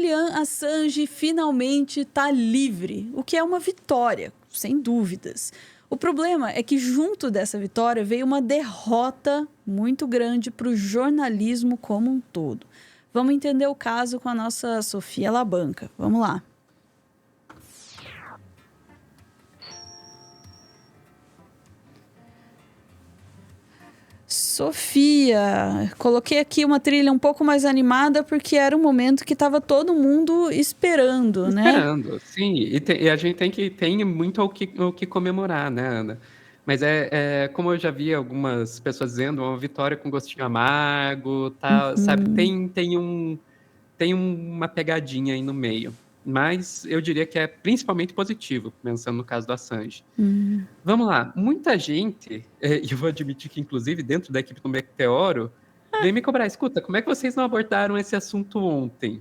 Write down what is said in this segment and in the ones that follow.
Julian Assange finalmente está livre, o que é uma vitória, sem dúvidas. O problema é que junto dessa vitória veio uma derrota muito grande para o jornalismo como um todo. Vamos entender o caso com a nossa Sofia Labanca. Vamos lá. Sofia, coloquei aqui uma trilha um pouco mais animada porque era um momento que estava todo mundo esperando, né? Esperando, sim. E a gente tem muito o que comemorar, né, Ana? Mas como eu já vi algumas pessoas dizendo, uma vitória com gostinho amargo, tal, sabe? Tem uma pegadinha aí no meio. Mas eu diria que é principalmente positivo, pensando no caso do Assange. Vamos lá, muita gente, e eu vou admitir que inclusive dentro da equipe do Meteoro, vem me cobrar, escuta, como é que vocês não abordaram esse assunto ontem?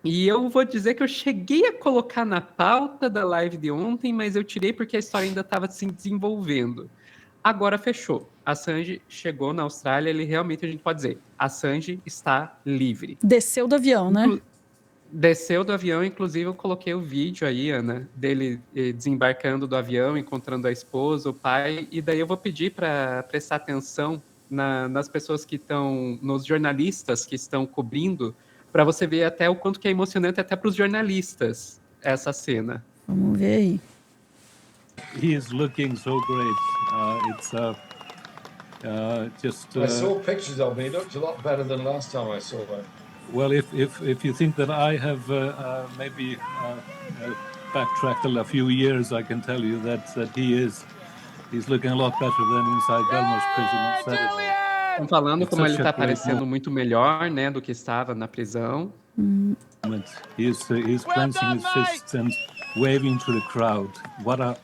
E eu vou dizer que eu cheguei a colocar na pauta da live de ontem, mas eu tirei porque a história ainda estava se desenvolvendo. Agora fechou. Assange chegou na Austrália, ele realmente, a gente pode dizer, Assange está livre. Desceu do avião, né? Desceu do avião, inclusive eu coloquei o vídeo aí, Ana, dele desembarcando do avião, encontrando a esposa, o pai, e daí eu vou pedir para prestar atenção nas pessoas que estão, nos jornalistas que estão cobrindo, para você ver até o quanto que é emocionante até para os jornalistas essa cena. Vamos ver aí. He is looking so great. I saw pictures of him. He looked a lot better than last time I saw him. Well, if you think that I have maybe backtracked a few years, I can tell you that he's looking a lot better than inside Belmarsh prison on Saturday. Estão falando como ele está aparecendo muito melhor, né, do que estava na prisão. He's clenching his fists and waving to the crowd. What a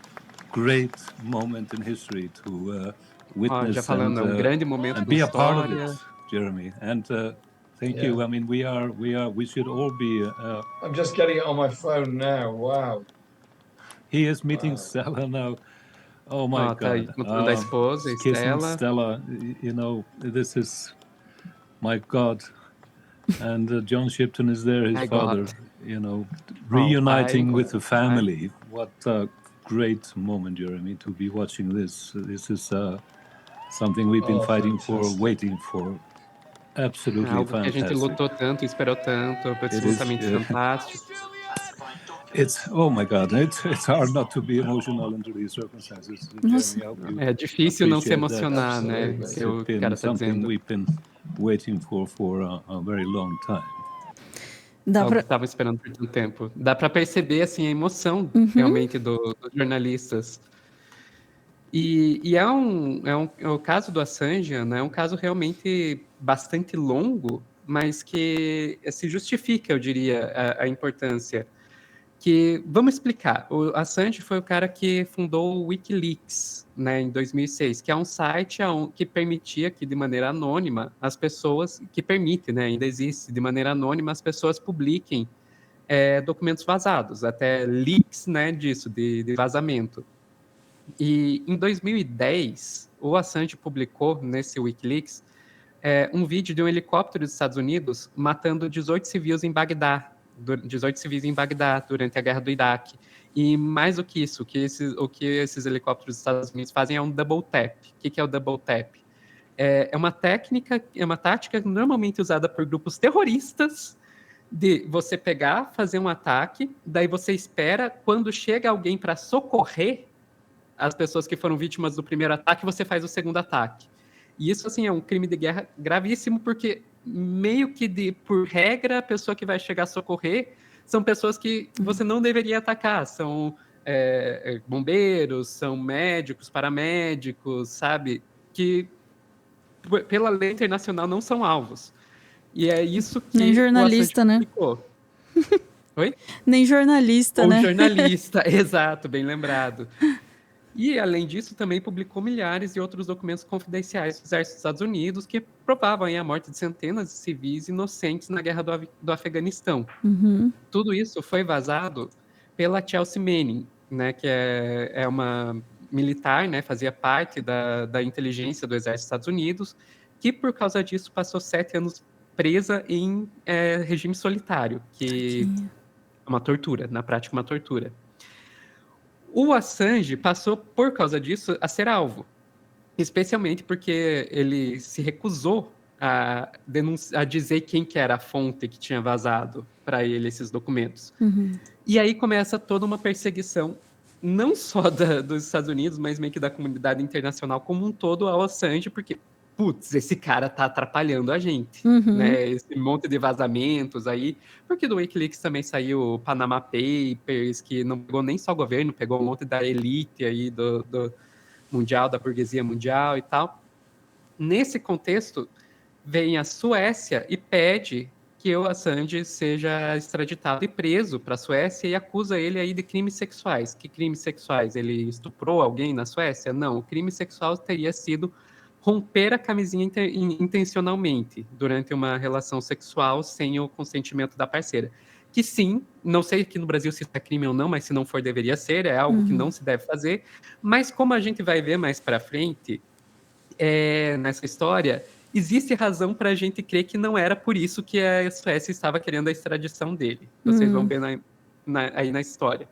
great moment in history to witness já falando, um grande momento da história. Be a part of it, Jeremy. And thank you. I mean, we should all be. I'm just getting it on my phone now. Wow. He is meeting Stella now. Oh my God! Tá encontrando a esposa, kissing Stella. You know, this is my God. And John Shipton is there, his father. God. You know, reuniting with the family. What a great moment, Jeremy, to be watching this. This is something we've been fighting for, waiting for. Absolutely algo fantastic. Que a gente lutou tanto, esperou tanto, absolutamente fantástico. Oh my God, it's hard not to be emotional under these circumstances. Jeremy, é difícil não se emocionar, né? Que o cara está dizendo. We've been waiting for a very long time. Estava esperando por tanto tempo. Dá para perceber assim a emoção realmente dos jornalistas. E o caso do Assange, né, é um caso realmente bastante longo, mas que se justifica, eu diria, a importância. Vamos explicar, o Assange foi o cara que fundou o Wikileaks, né, em 2006, que é um site que permitia que, de maneira anônima, as pessoas, que permite, né, ainda existe, de maneira anônima, as pessoas publiquem documentos vazados, até leaks, né, disso, de vazamento. E em 2010, o Assange publicou nesse Wikileaks um vídeo de um helicóptero dos Estados Unidos matando 18 civis em Bagdá durante a guerra do Iraque. E mais do que isso, o que esses helicópteros dos Estados Unidos fazem é um double tap. O que é o double tap? É uma tática normalmente usada por grupos terroristas de você pegar, fazer um ataque, daí você espera, quando chega alguém para socorrer as pessoas que foram vítimas do primeiro ataque, você faz o segundo ataque. E isso, assim, é um crime de guerra gravíssimo, porque meio que, por regra, a pessoa que vai chegar a socorrer são pessoas que você não deveria atacar. São bombeiros, são médicos, paramédicos, sabe? Que, pela lei internacional, não são alvos. E é isso que nem jornalista, né? Oi? Nem jornalista, né? Ou jornalista, exato, bem lembrado. E, além disso, também publicou milhares de outros documentos confidenciais do Exército dos Estados Unidos que provavam a morte de centenas de civis inocentes na guerra do Afeganistão. Tudo isso foi vazado pela Chelsea Manning, né, que é uma militar, né, fazia parte da inteligência do Exército dos Estados Unidos, que, por causa disso, passou 7 anos presa em regime solitário, que é uma tortura, na prática uma tortura. O Assange passou, por causa disso, a ser alvo, especialmente porque ele se recusou a dizer quem que era a fonte que tinha vazado para ele esses documentos. E aí começa toda uma perseguição, não só dos Estados Unidos, mas meio que da comunidade internacional como um todo ao Assange, porque, putz, esse cara tá atrapalhando a gente, né? Esse monte de vazamentos aí, porque do Wikileaks também saiu o Panama Papers, que não pegou nem só o governo, pegou um monte da elite aí do mundial, da burguesia mundial e tal. Nesse contexto, vem a Suécia e pede que o Assange seja extraditado e preso para a Suécia e acusa ele aí de crimes sexuais. Que crimes sexuais? Ele estuprou alguém na Suécia? Não, o crime sexual teria sido romper a camisinha intencionalmente durante uma relação sexual sem o consentimento da parceira. Que sim, não sei aqui no Brasil se isso é crime ou não, mas se não for, deveria ser, é algo que não se deve fazer. Mas como a gente vai ver mais para frente, nessa história, existe razão para a gente crer que não era por isso que a Suécia estava querendo a extradição dele. Vocês vão ver aí na história.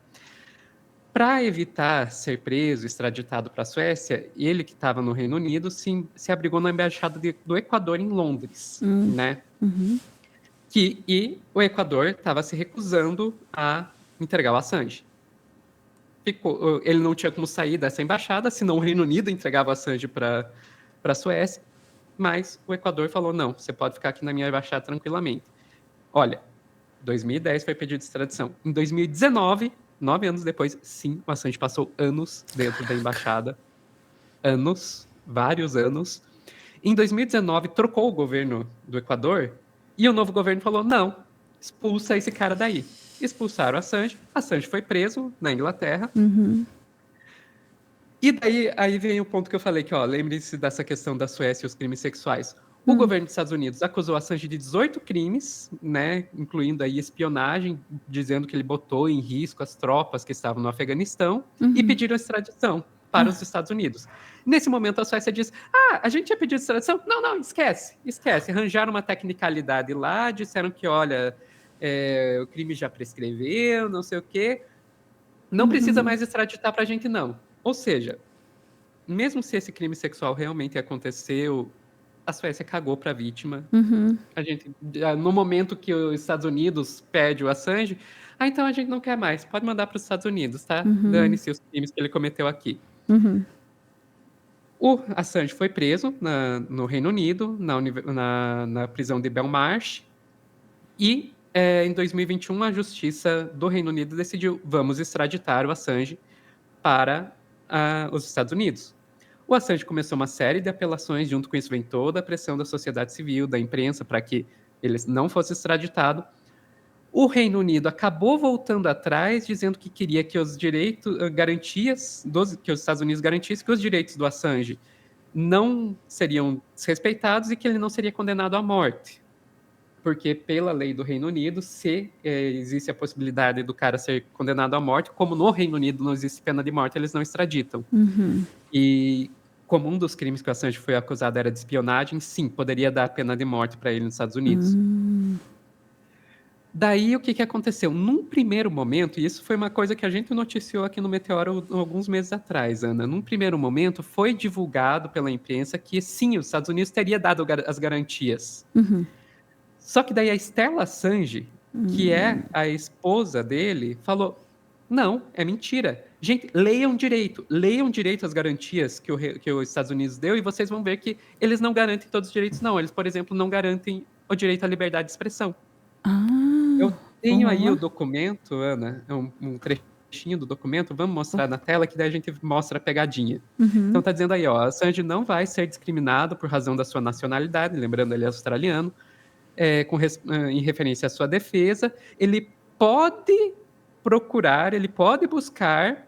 Para evitar ser preso, extraditado para a Suécia, ele que estava no Reino Unido se abrigou na embaixada do Equador em Londres, né? E o Equador estava se recusando a entregar o Assange. Ele não tinha como sair dessa embaixada, senão o Reino Unido entregava o Assange para a Suécia, mas o Equador falou, não, você pode ficar aqui na minha embaixada tranquilamente. Olha, 2010 foi pedido de extradição. Em 2019, 9 anos depois, sim, o Assange passou anos dentro da embaixada. Anos, vários anos. Em 2019, trocou o governo do Equador e o novo governo falou, não, expulsa esse cara daí. Expulsaram o Assange. Assange foi preso na Inglaterra. E daí aí vem o ponto que eu falei, que lembre-se dessa questão da Suécia e os crimes sexuais. O governo dos Estados Unidos acusou Assange de 18 crimes, né, incluindo aí espionagem, dizendo que ele botou em risco as tropas que estavam no Afeganistão e pediram extradição para os Estados Unidos. Nesse momento a Suécia diz, a gente tinha pedido extradição? Não, esquece. Arranjaram uma tecnicalidade lá, disseram que, olha, o crime já prescreveu, não sei o quê, não precisa mais extraditar para a gente, não. Ou seja, mesmo se esse crime sexual realmente aconteceu, a Suécia cagou para a vítima. A gente, no momento que os Estados Unidos pede o Assange, então a gente não quer mais, pode mandar para os Estados Unidos, tá? Dane-se os crimes que ele cometeu aqui. O Assange foi preso no Reino Unido, na prisão de Belmarsh, e em 2021 a Justiça do Reino Unido decidiu, vamos extraditar o Assange para os Estados Unidos. O Assange começou uma série de apelações, junto com isso vem toda a pressão da sociedade civil, da imprensa, para que ele não fosse extraditado. O Reino Unido acabou voltando atrás, dizendo que queria que os direitos, garantias, que os Estados Unidos garantissem que os direitos do Assange não seriam desrespeitados e que ele não seria condenado à morte. Porque pela lei do Reino Unido, se existe a possibilidade do cara ser condenado à morte, como no Reino Unido não existe pena de morte, eles não extraditam. E como um dos crimes que o Assange foi acusado era de espionagem, sim, poderia dar pena de morte para ele nos Estados Unidos. Daí, o que aconteceu? Num primeiro momento, e isso foi uma coisa que a gente noticiou aqui no Meteoro alguns meses atrás, Ana, num primeiro momento foi divulgado pela imprensa que sim, os Estados Unidos teria dado as garantias. Só que daí a Stella Assange, que é a esposa dele, falou, não, é mentira. Gente, leiam direito as garantias que os Estados Unidos deu e vocês vão ver que eles não garantem todos os direitos, não. Eles, por exemplo, não garantem o direito à liberdade de expressão. Eu tenho aí o documento, Ana, um trechinho do documento, vamos mostrar na tela, que daí a gente mostra a pegadinha. Então tá dizendo aí, Assange não vai ser discriminado por razão da sua nacionalidade, lembrando ele é australiano, em referência à sua defesa, ele pode procurar, ele pode buscar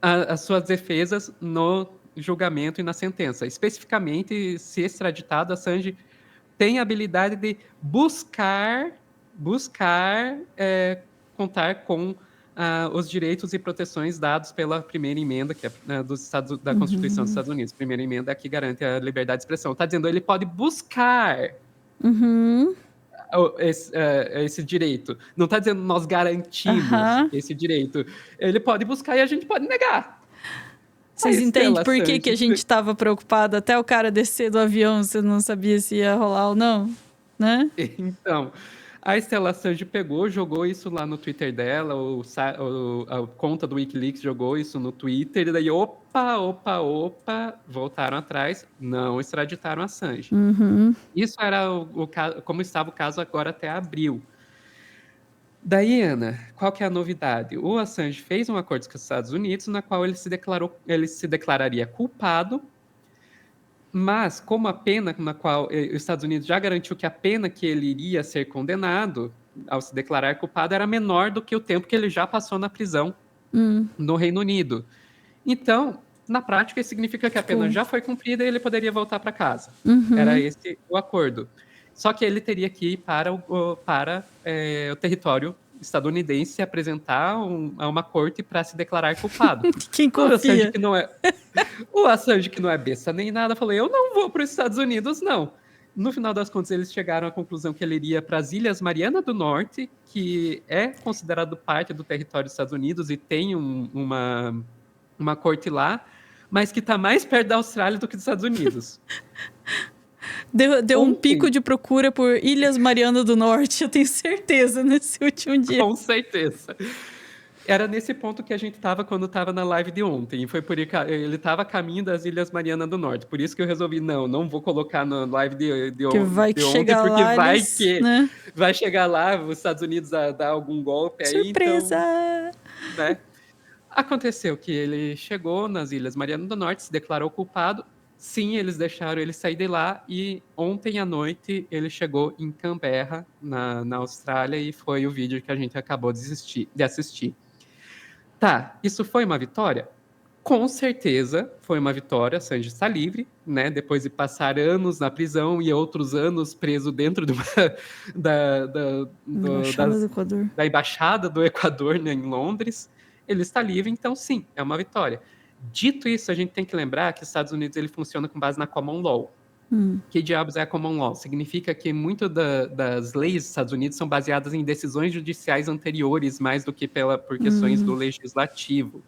as suas defesas no julgamento e na sentença. Especificamente, se extraditado, Assange tem a habilidade de buscar contar com os direitos e proteções dados pela primeira emenda, que é da Constituição dos Estados Unidos. Primeira emenda que garante a liberdade de expressão. Está dizendo, ele pode buscar esse direito. Não está dizendo nós garantimos esse direito. Ele pode buscar e a gente pode negar. Vocês entendem por que a gente estava preocupado até o cara descer do avião, você não sabia se ia rolar ou não, né? Então, a Stella Assange pegou, jogou isso lá no Twitter dela, a conta do Wikileaks jogou isso no Twitter, e daí, opa, voltaram atrás, não extraditaram a Assange. Isso era como estava o caso agora até abril. Daí, Ana, qual que é a novidade? O Assange fez um acordo com os Estados Unidos, na qual ele se declararia culpado, mas como a pena na qual os Estados Unidos já garantiu que a pena que ele iria ser condenado ao se declarar culpado era menor do que o tempo que ele já passou na prisão no Reino Unido. Então, na prática, isso significa que a pena já foi cumprida e ele poderia voltar para casa. Era esse o acordo. Só que ele teria que ir para o território estadunidense apresentar a uma corte para se declarar culpado. Quem confia? O Assange, que não é besta nem nada, falou, eu não vou para os Estados Unidos, não. No final das contas, eles chegaram à conclusão que ele iria para as Ilhas Mariana do Norte, que é considerado parte do território dos Estados Unidos e tem uma corte lá, mas que está mais perto da Austrália do que dos Estados Unidos. Deu um pico de procura por Ilhas Mariana do Norte, eu tenho certeza, nesse último dia. Com certeza. Era nesse ponto que a gente estava quando estava na live de ontem. Foi por ele estava a caminho das Ilhas Mariana do Norte. Por isso que eu resolvi, não vou colocar na live de ontem, porque vai chegar lá, os Estados Unidos a dar algum golpe aí. Surpresa! Então, né? Aconteceu que ele chegou nas Ilhas Mariana do Norte, se declarou culpado. Sim, eles deixaram ele sair de lá e ontem à noite ele chegou em Canberra, na Austrália, e foi o vídeo que a gente acabou de assistir. Tá, isso foi uma vitória? Com certeza foi uma vitória, Assange está livre, né? Depois de passar anos na prisão e outros anos preso dentro de da Embaixada do Equador, né, em Londres, ele está livre, então sim, é uma vitória. Dito isso, a gente tem que lembrar que os Estados Unidos ele funciona com base na Common Law. Que diabos é a Common Law? Significa que muito das leis dos Estados Unidos são baseadas em decisões judiciais anteriores, mais do que por questões do legislativo.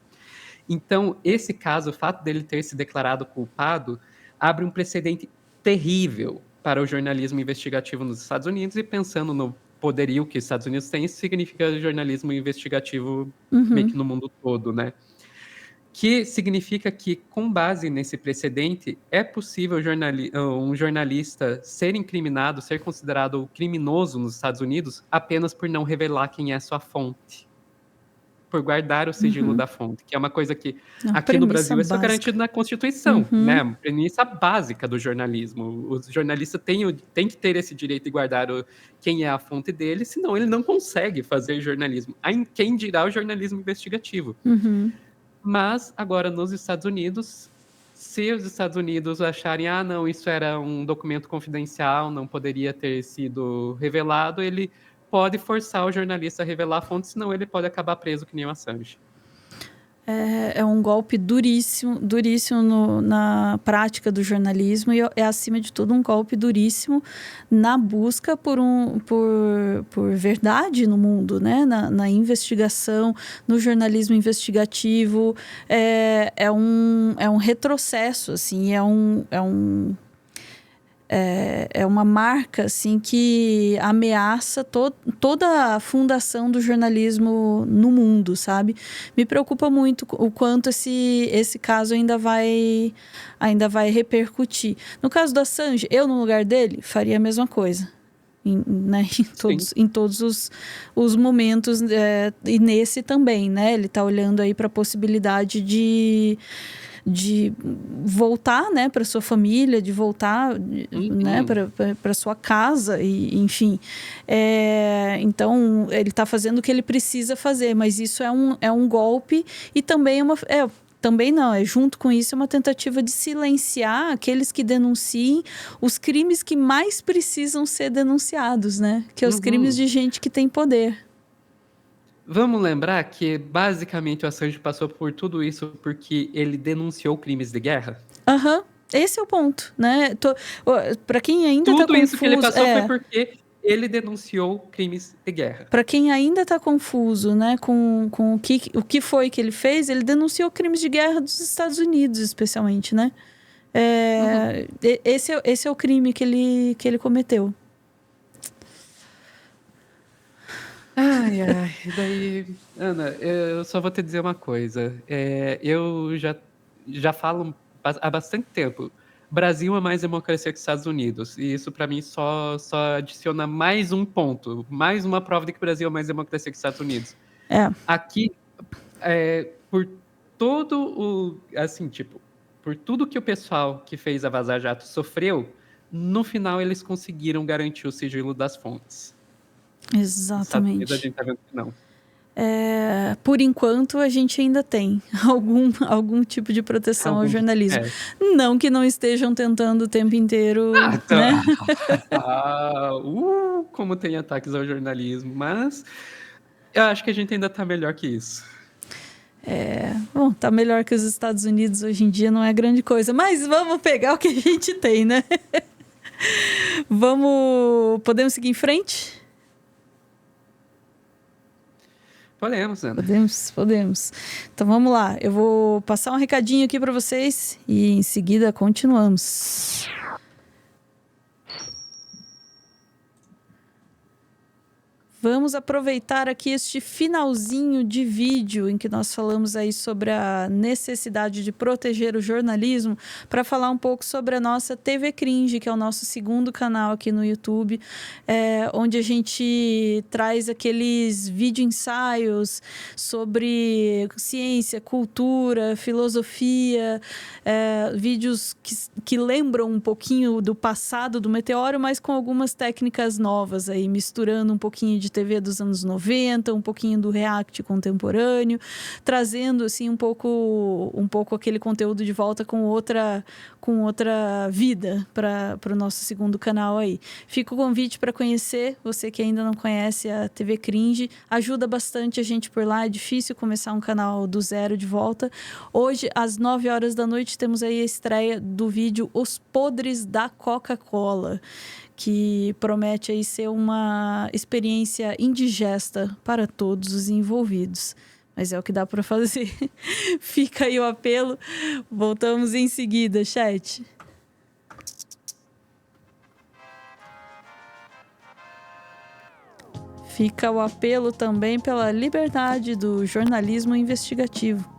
Então, esse caso, o fato dele ter se declarado culpado, abre um precedente terrível para o jornalismo investigativo nos Estados Unidos, e pensando no poderio que os Estados Unidos têm, isso significa jornalismo investigativo meio que no mundo todo, né? Que significa que, com base nesse precedente, é possível um jornalista ser incriminado, ser considerado criminoso nos Estados Unidos apenas por não revelar quem é sua fonte. Por guardar o sigilo da fonte, que é uma coisa que aqui no Brasil é só garantido na Constituição, né? A premissa básica do jornalismo. O jornalista tem que ter esse direito de guardar quem é a fonte dele, senão ele não consegue fazer jornalismo. Quem dirá o jornalismo investigativo? Mas, agora, nos Estados Unidos, se os Estados Unidos acharem, não, isso era um documento confidencial, não poderia ter sido revelado, ele pode forçar o jornalista a revelar a fonte, senão ele pode acabar preso que nem o Assange. É um golpe duríssimo na prática do jornalismo, e é, acima de tudo, um golpe duríssimo na busca por verdade no mundo, né? Na investigação, no jornalismo investigativo. É um retrocesso, assim, é uma marca assim, que ameaça toda a fundação do jornalismo no mundo, sabe? Me preocupa muito o quanto esse caso ainda vai repercutir. No caso do Assange, eu, no lugar dele, faria a mesma coisa. Em todos os momentos, e nesse também, né? Ele está olhando aí para a possibilidade de voltar, né, para sua família, de voltar, né, para sua casa, e enfim. Então, ele está fazendo o que ele precisa fazer, mas isso é um golpe, e também junto com isso, é uma tentativa de silenciar aqueles que denunciem os crimes que mais precisam ser denunciados, né? Que é os crimes de gente que tem poder. Vamos lembrar que, basicamente, o Assange passou por tudo isso porque ele denunciou crimes de guerra? Esse é o ponto, né? Para quem ainda tá confuso... Tudo isso que ele passou foi porque ele denunciou crimes de guerra. Para quem ainda está confuso, né, com o que foi que ele fez, ele denunciou crimes de guerra dos Estados Unidos, especialmente, né? Esse é o crime que ele cometeu. Ai. Daí, Ana, eu só vou te dizer uma coisa. Eu já falo há bastante tempo. Brasil é mais democracia que Estados Unidos. E isso, para mim, só adiciona mais um ponto. Mais uma prova de que o Brasil é mais democracia que Estados Unidos. Aqui, por todo o... Assim, tipo, por tudo que o pessoal que fez a Vaza Jato sofreu, no final eles conseguiram garantir o sigilo das fontes. Exatamente. A gente tá vendo que não. Por enquanto, a gente ainda tem algum tipo de proteção ao jornalismo. Não que não estejam tentando o tempo inteiro, né? Como tem ataques ao jornalismo, mas eu acho que a gente ainda tá melhor que isso. Bom, tá melhor que os Estados Unidos hoje em dia, não é grande coisa, mas vamos pegar o que a gente tem, né? Podemos seguir em frente? Podemos, Ana. Podemos. Então vamos lá. Eu vou passar um recadinho aqui para vocês e em seguida continuamos. Vamos aproveitar aqui este finalzinho de vídeo em que nós falamos aí sobre a necessidade de proteger o jornalismo para falar um pouco sobre a nossa TV Cringe, que é o nosso segundo canal aqui no YouTube, onde a gente traz aqueles vídeo-ensaios sobre ciência, cultura, filosofia, vídeos que lembram um pouquinho do passado do Meteoro, mas com algumas técnicas novas aí, misturando um pouquinho de TV dos anos 90, um pouquinho do React contemporâneo, trazendo assim um pouco aquele conteúdo de volta com outra vida para o nosso segundo canal aí. Fica o convite para conhecer, você que ainda não conhece a TV Cringe, ajuda bastante a gente por lá, é difícil começar um canal do zero de volta. Hoje, às 9 horas da noite, temos aí a estreia do vídeo Os Podres da Coca-Cola, que promete aí ser uma experiência indigesta para todos os envolvidos. Mas é o que dá para fazer. Fica aí o apelo. Voltamos em seguida, chat. Fica o apelo também pela liberdade do jornalismo investigativo.